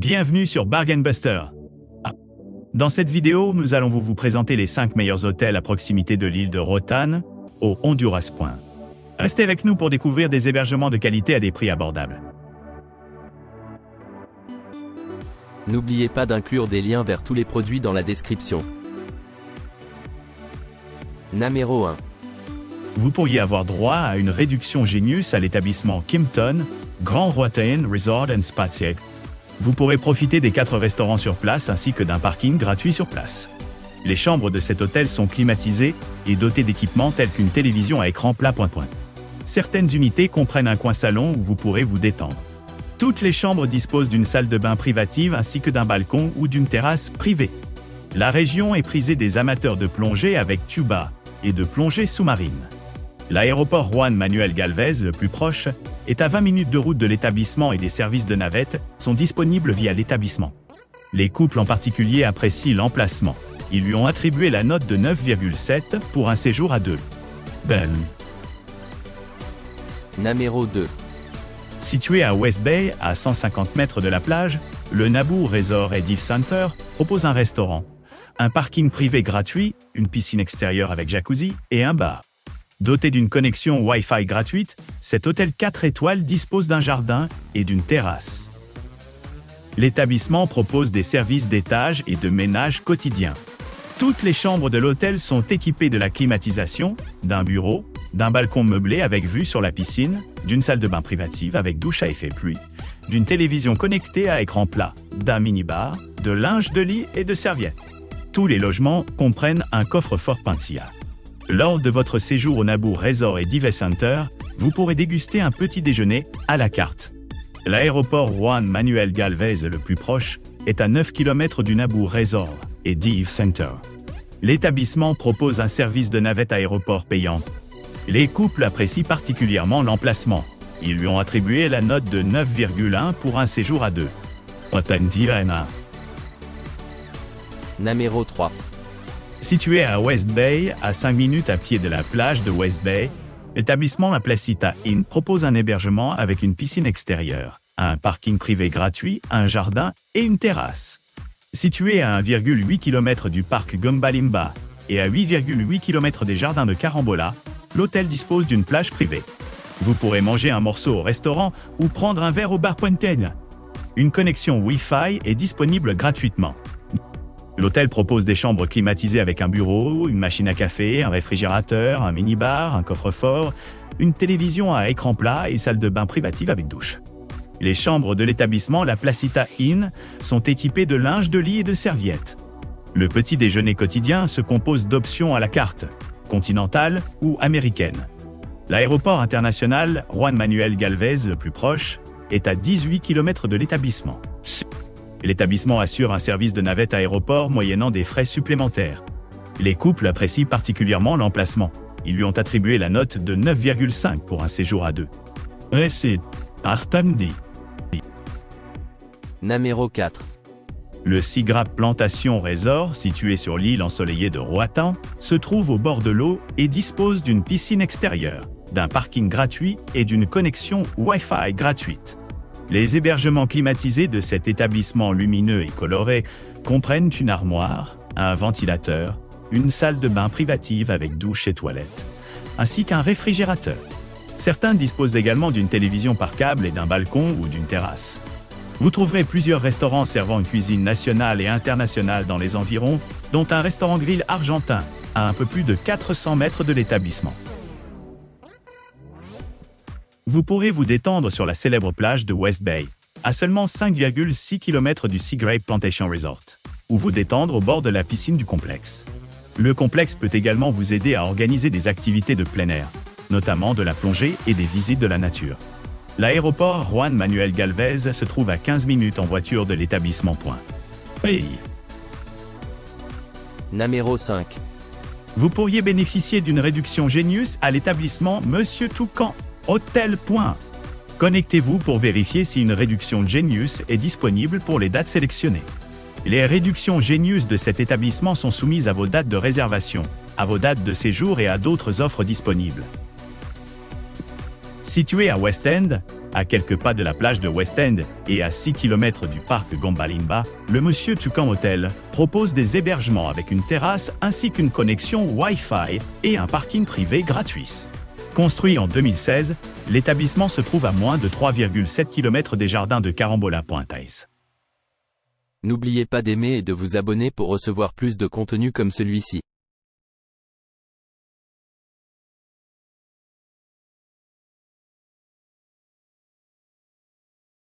Bienvenue sur Bargain Buster. Dans cette vidéo, nous allons vous présenter les 5 meilleurs hôtels à proximité de l'île de Roatán, au Honduras. Restez avec nous pour découvrir des hébergements de qualité à des prix abordables. N'oubliez pas d'inclure des liens vers tous les produits dans la description. Numéro 1. Vous pourriez avoir droit à une réduction Genius à l'établissement Kimpton, Grand Roatán Resort and Spa. Vous pourrez profiter des 4 restaurants sur place ainsi que d'un parking gratuit sur place. Les chambres de cet hôtel sont climatisées et dotées d'équipements tels qu'une télévision à écran plat. Certaines unités comprennent un coin salon où vous pourrez vous détendre. Toutes les chambres disposent d'une salle de bain privative ainsi que d'un balcon ou d'une terrasse privée. La région est prisée des amateurs de plongée avec tuba et de plongée sous-marine. L'aéroport Juan Manuel Galvez, le plus proche, est à 20 minutes de route de l'établissement et des services de navette sont disponibles via l'établissement. Les couples en particulier apprécient l'emplacement. Ils lui ont attribué la note de 9,7 pour un séjour à 2. Numéro 2. Situé à West Bay, à 150 mètres de la plage, le Naboo Resort & Dive Center propose un restaurant, un parking privé gratuit, une piscine extérieure avec jacuzzi et un bar. Doté d'une connexion Wi-Fi gratuite, cet hôtel 4 étoiles dispose d'un jardin et d'une terrasse. L'établissement propose des services d'étage et de ménage quotidien. Toutes les chambres de l'hôtel sont équipées de la climatisation, d'un bureau, d'un balcon meublé avec vue sur la piscine, d'une salle de bain privative avec douche à effet pluie, d'une télévision connectée à écran plat, d'un minibar, de linge de lit et de serviettes. Tous les logements comprennent un coffre-fort Pentilla. Lors de votre séjour au Naboo Resort & Dive Center, vous pourrez déguster un petit déjeuner à la carte. L'aéroport Juan Manuel Galvez, le plus proche, est à 9 km du Naboo Resort & Dive Center. L'établissement propose un service de navette aéroport payant. Les couples apprécient particulièrement l'emplacement. Ils lui ont attribué la note de 9,1 pour un séjour à 2. Numéro 3. Situé à West Bay, à 5 minutes à pied de la plage de West Bay, l'établissement La Placita Inn propose un hébergement avec une piscine extérieure, un parking privé gratuit, un jardin et une terrasse. Situé à 1,8 km du parc Gumbalimba et à 8,8 km des jardins de Carambola, l'hôtel dispose d'une plage privée. Vous pourrez manger un morceau au restaurant ou prendre un verre au bar Puenteigne. Une connexion Wi-Fi est disponible gratuitement. L'hôtel propose des chambres climatisées avec un bureau, une machine à café, un réfrigérateur, un minibar, un coffre-fort, une télévision à écran plat et salle de bain privative avec douche. Les chambres de l'établissement La Placita Inn sont équipées de linge de lit et de serviettes. Le petit déjeuner quotidien se compose d'options à la carte, continentale ou américaine. L'aéroport international Juan Manuel Galvez, le plus proche, est à 18 km de l'établissement. L'établissement assure un service de navette aéroport moyennant des frais supplémentaires. Les couples apprécient particulièrement l'emplacement. Ils lui ont attribué la note de 9,5 pour un séjour à 2. Numéro 4. Le Sigrap Plantation Resort, situé sur l'île ensoleillée de Roatán, se trouve au bord de l'eau et dispose d'une piscine extérieure, d'un parking gratuit et d'une connexion Wi-Fi gratuite. Les hébergements climatisés de cet établissement lumineux et coloré comprennent une armoire, un ventilateur, une salle de bain privative avec douche et toilette, ainsi qu'un réfrigérateur. Certains disposent également d'une télévision par câble et d'un balcon ou d'une terrasse. Vous trouverez plusieurs restaurants servant une cuisine nationale et internationale dans les environs, dont un restaurant grill argentin, à un peu plus de 400 mètres de l'établissement. Vous pourrez vous détendre sur la célèbre plage de West Bay, à seulement 5,6 km du Sigrap Plantation Resort, ou vous détendre au bord de la piscine du complexe. Le complexe peut également vous aider à organiser des activités de plein air, notamment de la plongée et des visites de la nature. L'aéroport Juan Manuel Galvez se trouve à 15 minutes en voiture de l'établissement. Numéro 5. Vous pourriez bénéficier d'une réduction Genius à l'établissement Monsieur Toucan Hôtel. Connectez-vous pour vérifier si une réduction Genius est disponible pour les dates sélectionnées. Les réductions Genius de cet établissement sont soumises à vos dates de réservation, à vos dates de séjour et à d'autres offres disponibles. Situé à West End, À quelques pas de la plage de West End et à 6 km du parc Gombalimba, le Monsieur Toucan Hotel propose des hébergements avec une terrasse ainsi qu'une connexion Wi-Fi et un parking privé gratuit. Construit en 2016, l'établissement se trouve à moins de 3,7 km des jardins de Carambola Pointe-Aise. N'oubliez pas d'aimer et de vous abonner pour recevoir plus de contenu comme celui-ci.